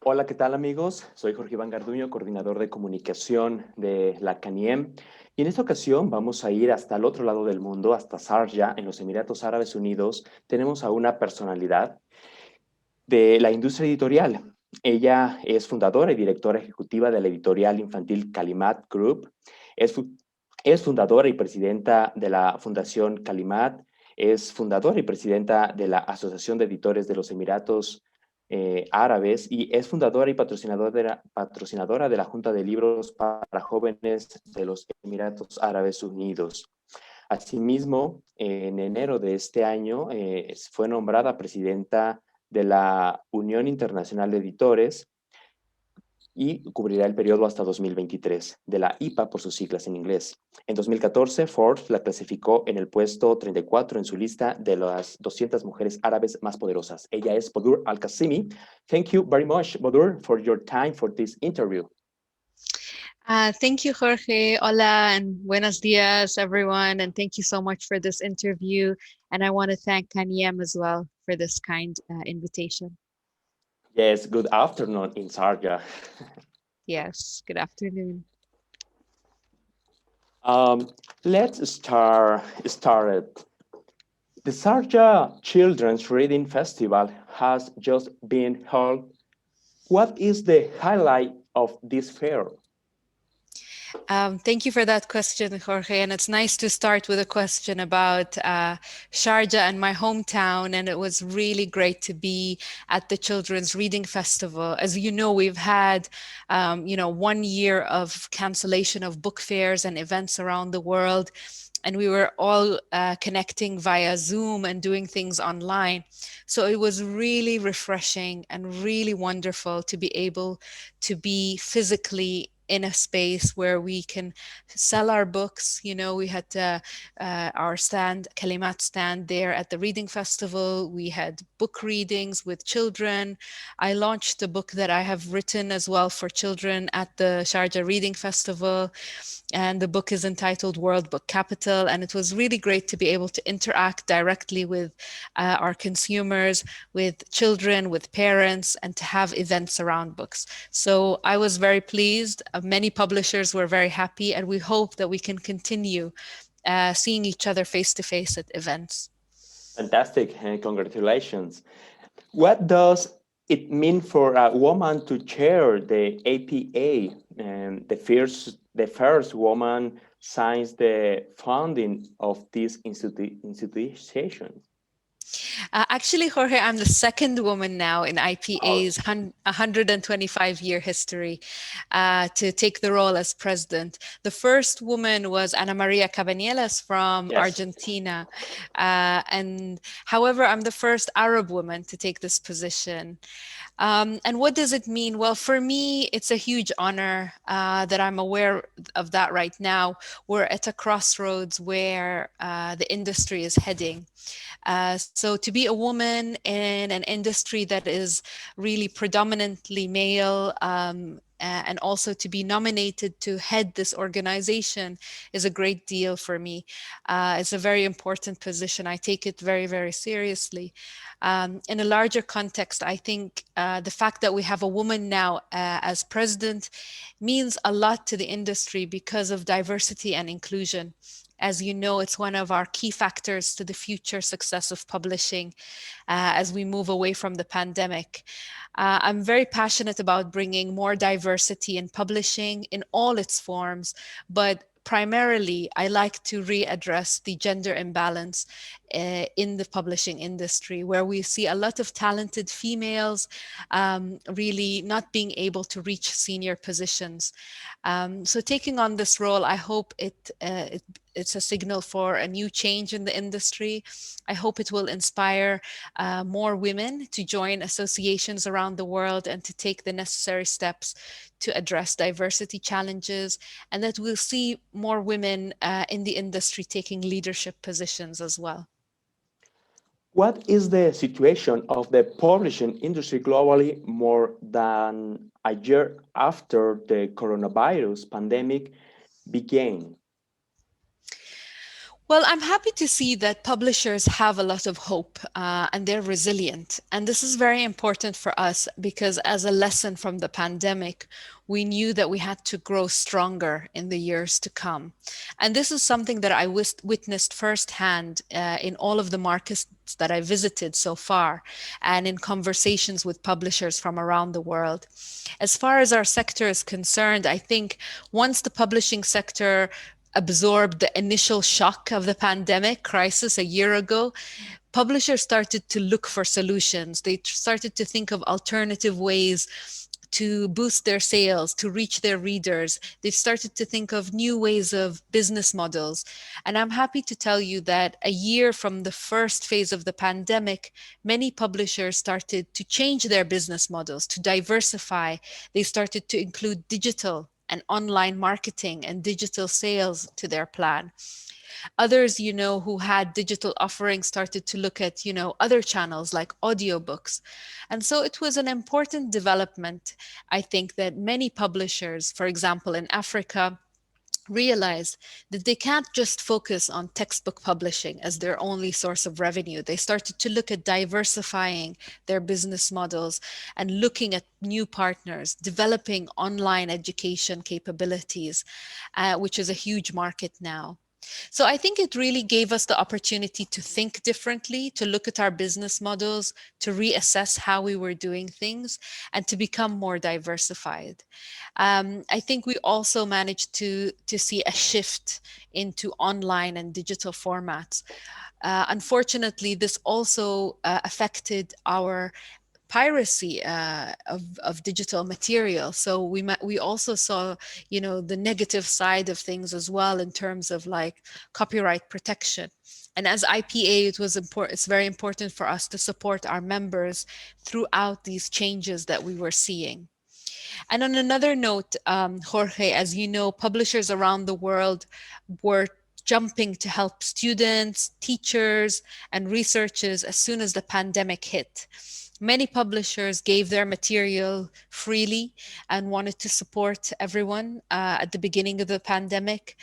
Hola, ¿qué tal amigos? Soy Jorge Iván Garduño, coordinador de comunicación de la CANIEM. Y en esta ocasión vamos a ir hasta el otro lado del mundo, hasta Sharjah, en los Emiratos Árabes Unidos. Tenemos a una personalidad de la industria editorial. Ella es fundadora y directora ejecutiva de la editorial infantil Kalimat Group. Es, es fundadora y presidenta de la Fundación Kalimat. Es fundadora y presidenta de la Asociación de Editores de los Emiratos Árabes y es fundadora y patrocinadora de la Junta de Libros para Jóvenes de los Emiratos Árabes Unidos. Asimismo, en enero de este año fue nombrada presidenta de la Unión Internacional de Editores y cubrirá el periodo hasta 2023, de la IPA por sus siglas en inglés. En 2014, Forbes la clasificó en el puesto 34 en su lista de las 200 mujeres árabes más poderosas. Ella es Bodour al Qasimi. Thank you very much, Bodour, for your time for this interview. Thank you, Jorge. Hola and buenos dias, everyone. And thank you so much for this interview. And I want to thank CANIEM as well for this kind invitation. Yes, good afternoon in Sharjah. Yes, good afternoon. Let's start it. The Sharjah Children's Reading Festival has just been held. What is the highlight of this fair? Thank you for that question, Jorge. And it's nice to start with a question about Sharjah and my hometown. And it was really great to be at the Children's Reading Festival. As you know, we've had, 1 year of cancellation of book fairs and events around the world. And we were all connecting via Zoom and doing things online. So it was really refreshing and really wonderful to be able to be physically in a space where we can sell our books. We had our stand, Kalimat stand there at the reading festival. We had book readings with children. I launched a book that I have written as well for children at the Sharjah Reading Festival. And the book is entitled World Book Capital. And it was really great to be able to interact directly with our consumers, with children, with parents, and to have events around books. So I was very pleased. Many publishers were very happy, and we hope that we can continue seeing each other face to face at events. Fantastic, and congratulations. What does it mean for a woman to chair the APA? The first woman signs the founding of this institution. Actually, Jorge, I'm the second woman now in IPA's 125-year history to take the role as president. The first woman was Ana Maria Cabañelas from Argentina. And however, I'm the first Arab woman to take this position. And what does it mean? Well, for me, it's a huge honor that I'm aware of that right now. We're at a crossroads where the industry is heading. So to be a woman in an industry that is really predominantly male, and also to be nominated to head this organization is a great deal for me. It's a very important position. I take it very, very seriously. In a larger context, I think the fact that we have a woman now as president means a lot to the industry because of diversity and inclusion. As you know, it's one of our key factors to the future success of publishing as we move away from the pandemic. I'm very passionate about bringing more diversity in publishing in all its forms, but primarily, I like to readdress the gender imbalance in the publishing industry, where we see a lot of talented females really not being able to reach senior positions. So taking on this role, I hope it's a signal for a new change in the industry. I hope it will inspire more women to join associations around the world and to take the necessary steps to address diversity challenges, and that we'll see more women in the industry taking leadership positions as well. What is the situation of the publishing industry globally more than a year after the coronavirus pandemic began? Well, I'm happy to see that publishers have a lot of hope and they're resilient. And this is very important for us because, as a lesson from the pandemic, we knew that we had to grow stronger in the years to come. And this is something that I witnessed firsthand in all of the markets that I visited so far and in conversations with publishers from around the world. As far as our sector is concerned, I think once the publishing sector absorbed the initial shock of the pandemic crisis a year ago, publishers started to look for solutions. They started to think of alternative ways to boost their sales, to reach their readers. They've started to think of new ways of business models. And I'm happy to tell you that a year from the first phase of the pandemic, many publishers started to change their business models, to diversify. They started to include digital and online marketing and digital sales to their plan. Others, who had digital offerings started to look at, other channels like audiobooks. And so it was an important development, I think, that many publishers, for example, in Africa, realized that they can't just focus on textbook publishing as their only source of revenue. They started to look at diversifying their business models and looking at new partners, developing online education capabilities, which is a huge market now. So I think it really gave us the opportunity to think differently, to look at our business models, to reassess how we were doing things, and to become more diversified. I think we also managed to see a shift into online and digital formats. Unfortunately, this also affected our piracy of digital material. So we also saw, the negative side of things as well in terms of like copyright protection. And as IPA, it's very important for us to support our members throughout these changes that we were seeing. And on another note, Jorge, as you know, publishers around the world were jumping to help students, teachers, and researchers as soon as the pandemic hit. Many publishers gave their material freely and wanted to support everyone at the beginning of the pandemic.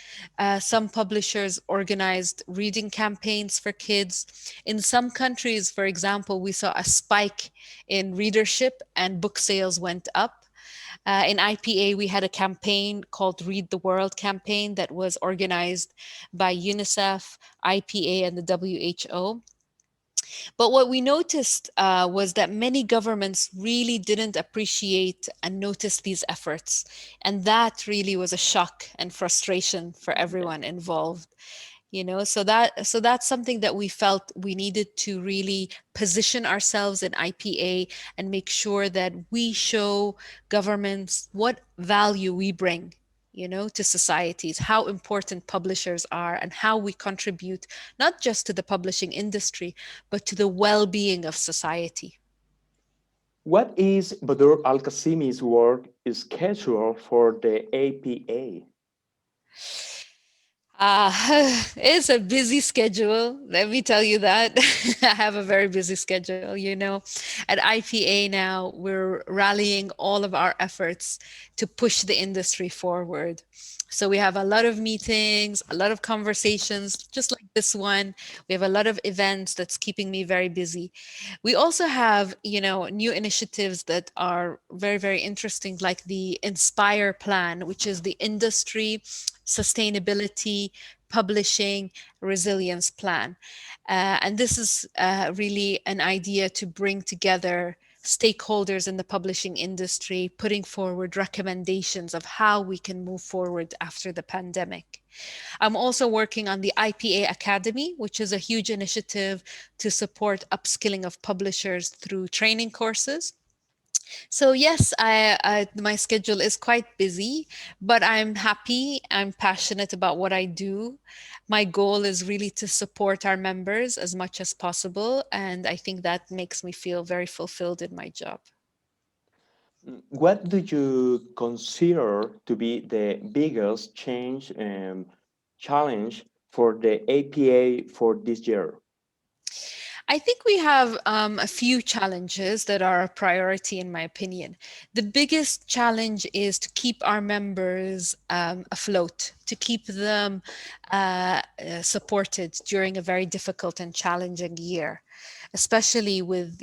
Some publishers organized reading campaigns for kids. In some countries, for example, we saw a spike in readership and book sales went up. In IPA, we had a campaign called Read the World campaign that was organized by UNICEF, IPA, and the WHO. But what we noticed was that many governments really didn't appreciate and notice these efforts. And that really was a shock and frustration for everyone involved. So that's something that we felt we needed to really position ourselves in IPA and make sure that we show governments what value we bring, to societies, how important publishers are and how we contribute not just to the publishing industry, but to the well-being of society. What is Bodour al Qasimi's work schedule for the APA? Uh, it's a busy schedule. Let me tell you that. I have a very busy schedule, At IPA now, we're rallying all of our efforts to push the industry forward. So we have a lot of meetings, a lot of conversations, just like this one. We have a lot of events that's keeping me very busy. We also have, new initiatives that are very, very interesting, like the Inspire Plan, which is the industry sustainability, publishing, resilience plan. And this is really an idea to bring together stakeholders in the publishing industry, putting forward recommendations of how we can move forward after the pandemic. I'm also working on the IPA Academy, which is a huge initiative to support upskilling of publishers through training courses. So yes, my schedule is quite busy, but I'm happy. I'm passionate about what I do. My goal is really to support our members as much as possible, and I think that makes me feel very fulfilled in my job. What do you consider to be the biggest challenge for the APA for this year? I think we have a few challenges that are a priority, in my opinion. The biggest challenge is to keep our members afloat, to keep them supported during a very difficult and challenging year, especially with,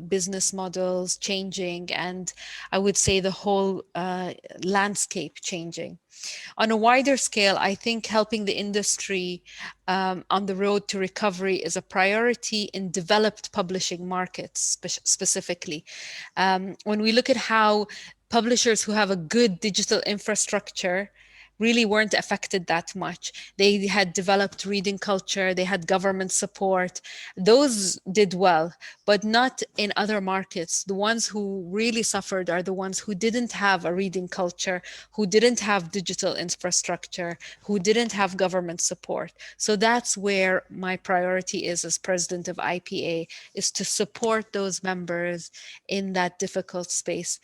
business models changing, and I would say the whole landscape changing. On a wider scale, I think helping the industry on the road to recovery is a priority in developed publishing markets specifically. When we look at how publishers who have a good digital infrastructure really weren't affected that much. They had developed reading culture, they had government support. Those did well, but not in other markets. The ones who really suffered are the ones who didn't have a reading culture, who didn't have digital infrastructure, who didn't have government support. So that's where my priority is as president of IPA, is to support those members in that difficult space.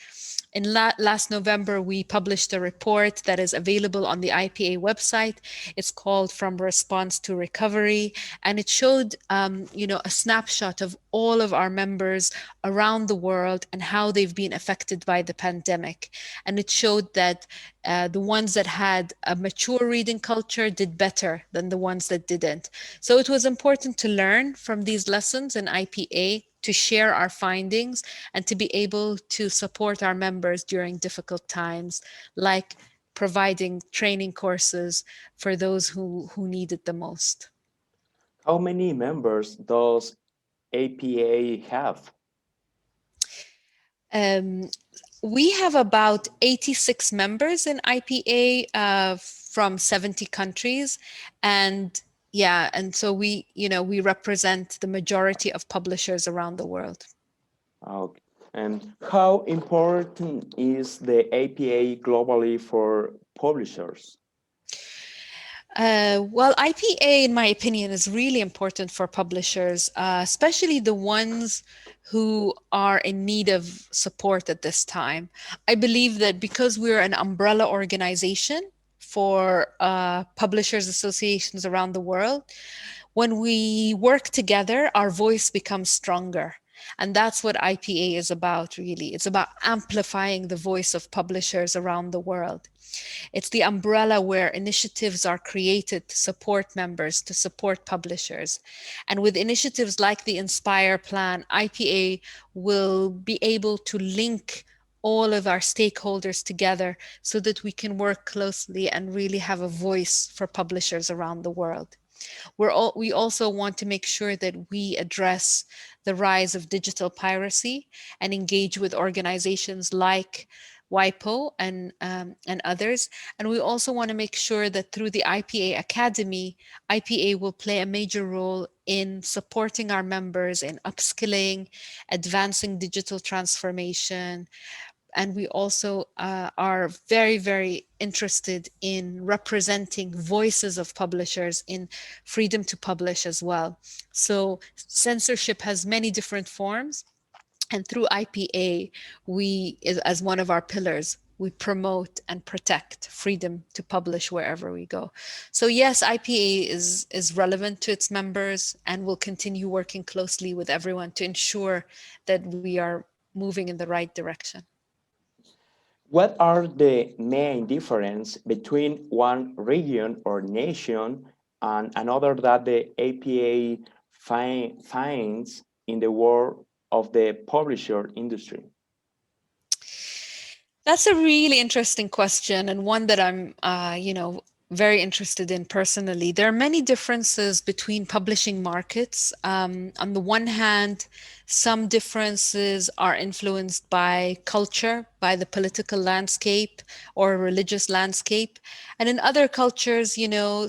In last November, we published a report that is available on the IPA website. It's called From Response to Recovery, and it showed, a snapshot of all of our members around the world and how they've been affected by the pandemic. And it showed that the ones that had a mature reading culture did better than the ones that didn't. So it was important to learn from these lessons in IPA, to share our findings, and to be able to support our members during difficult times, like providing training courses for those who need it the most. How many members does APA have? We have about 86 members in IPA from 70 countries. And so we represent the majority of publishers around the world. Okay. And how important is the APA globally for publishers? Well, IPA, in my opinion, is really important for publishers, especially the ones who are in need of support at this time. I believe that because we're an umbrella organization for publishers associations around the world, when we work together, our voice becomes stronger. And that's what IPA is about, really. It's about amplifying the voice of publishers around the world. It's the umbrella where initiatives are created to support members, to support publishers. And with initiatives like the Inspire Plan, IPA will be able to link all of our stakeholders together so that we can work closely and really have a voice for publishers around the world. We also want to make sure that we address the rise of digital piracy and engage with organizations like WIPO and others. And we also want to make sure that through the IPA Academy, IPA will play a major role in supporting our members in upskilling, advancing digital transformation. And we also are very, very interested in representing voices of publishers in freedom to publish as well. So censorship has many different forms. And through IPA, we, as one of our pillars, we promote and protect freedom to publish wherever we go. So yes, IPA is relevant to its members and will continue working closely with everyone to ensure that we are moving in the right direction. What are the main differences between one region or nation and another that the APA finds in the world of the publisher industry? That's a really interesting question, and one that I'm, very interested in personally. There are many differences between publishing markets. On the one hand, some differences are influenced by culture, by the political landscape or religious landscape. And in other cultures,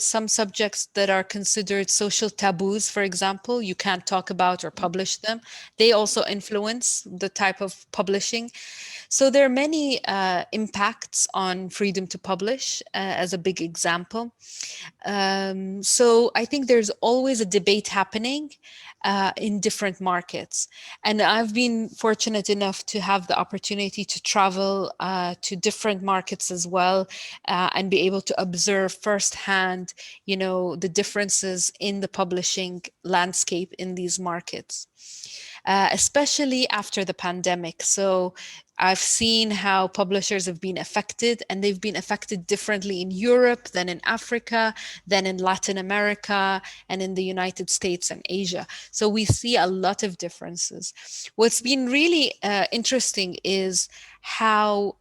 some subjects that are considered social taboos, for example, you can't talk about or publish them. They also influence the type of publishing. So there are many impacts on freedom to publish as a big example. So I think there's always a debate happening in different markets. And I've been fortunate enough to have the opportunity to travel to different markets as well, and be able to observe firsthand, the differences in the publishing landscape in these markets, especially after the pandemic. So I've seen how publishers have been affected, and they've been affected differently in Europe than in Africa, than in Latin America, and in the United States and Asia. So we see a lot of differences. What's been really interesting is how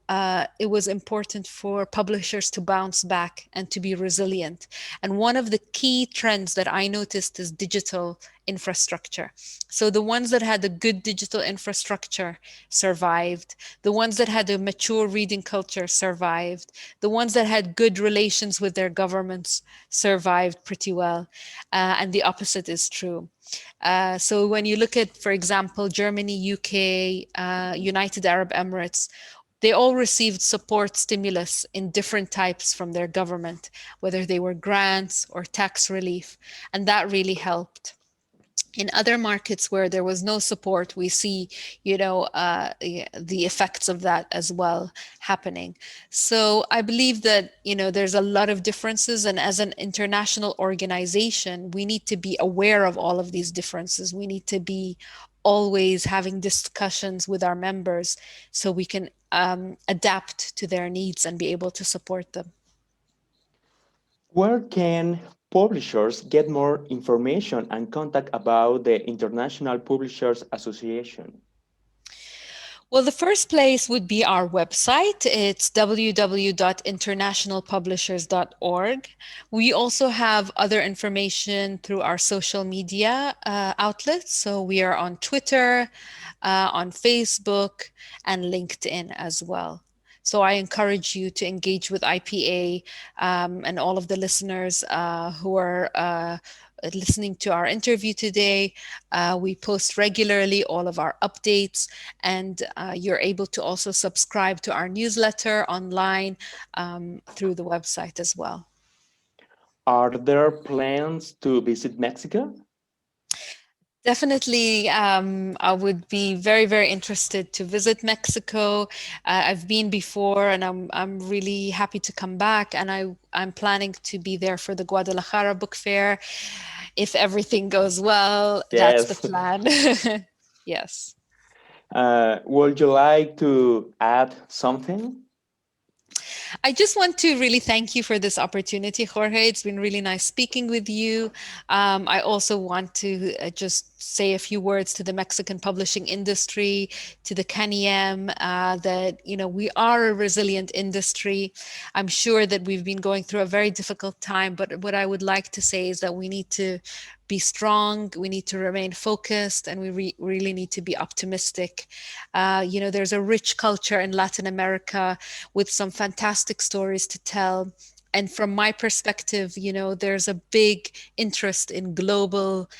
it was important for publishers to bounce back and to be resilient. And one of the key trends that I noticed is digital infrastructure. So the ones that had a good digital infrastructure survived. The ones that had a mature reading culture survived. The ones that had good relations with their governments survived pretty well. And the opposite is true. So when you look at, for example, Germany, UK, United Arab Emirates, they all received support stimulus in different types from their government, whether they were grants or tax relief, and that really helped. In other markets where there was no support, we see, the effects of that as well happening. So I believe that, there's a lot of differences. And as an international organization, we need to be aware of all of these differences. We need to be always having discussions with our members so we can adapt to their needs and be able to support them. Where can publishers get more information and contact about the International Publishers Association? Well, the first place would be our website. It's www.internationalpublishers.org. We also have other information through our social media outlets. So we are on Twitter, on Facebook, and LinkedIn as well. So I encourage you to engage with IPA and all of the listeners who are listening to our interview today. We post regularly all of our updates, and you're able to also subscribe to our newsletter online through the website as well. Are there plans to visit Mexico? Definitely, I would be very, very interested to visit Mexico. I've been before, and I'm really happy to come back. And I'm planning to be there for the Guadalajara Book Fair. If everything goes well, Yes. that's the plan. Yes. Would you like to add something? I just want to really thank you for this opportunity, Jorge. It's been really nice speaking with you. I also want to just say a few words to the Mexican publishing industry, to the CANIEM, that, we are a resilient industry. I'm sure that we've been going through a very difficult time, but what I would like to say is that we need to be strong, we need to remain focused, and we really need to be optimistic. There's a rich culture in Latin America with some fantastic stories to tell. And from my perspective, there's a big interest in global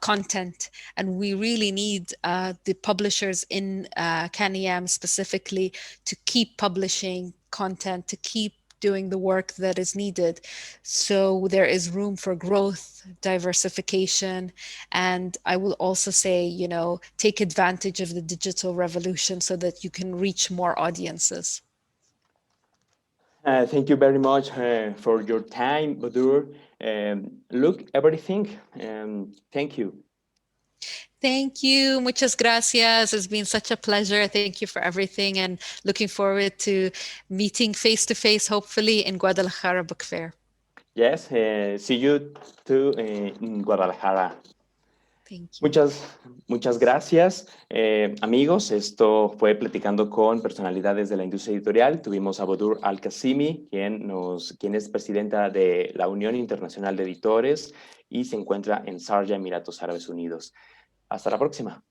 content, and we really need the publishers in CANIEM specifically to keep publishing content, to keep doing the work that is needed. So there is room for growth, diversification, and I will also say, take advantage of the digital revolution so that you can reach more audiences. Thank you very much for your time, Bodour. Look, everything. Thank you. Thank you. Muchas gracias. It's been such a pleasure. Thank you for everything, and looking forward to meeting face-to-face, hopefully, in Guadalajara Book Fair. Yes, see you too in Guadalajara. Thank you. Muchas gracias. Amigos, esto fue Platicando con Personalidades de la Industria Editorial. Tuvimos a Bodour al Qasimi, quien es presidenta de la Unión Internacional de Editores y se encuentra en Sharjah, Emiratos Árabes Unidos. Hasta la próxima.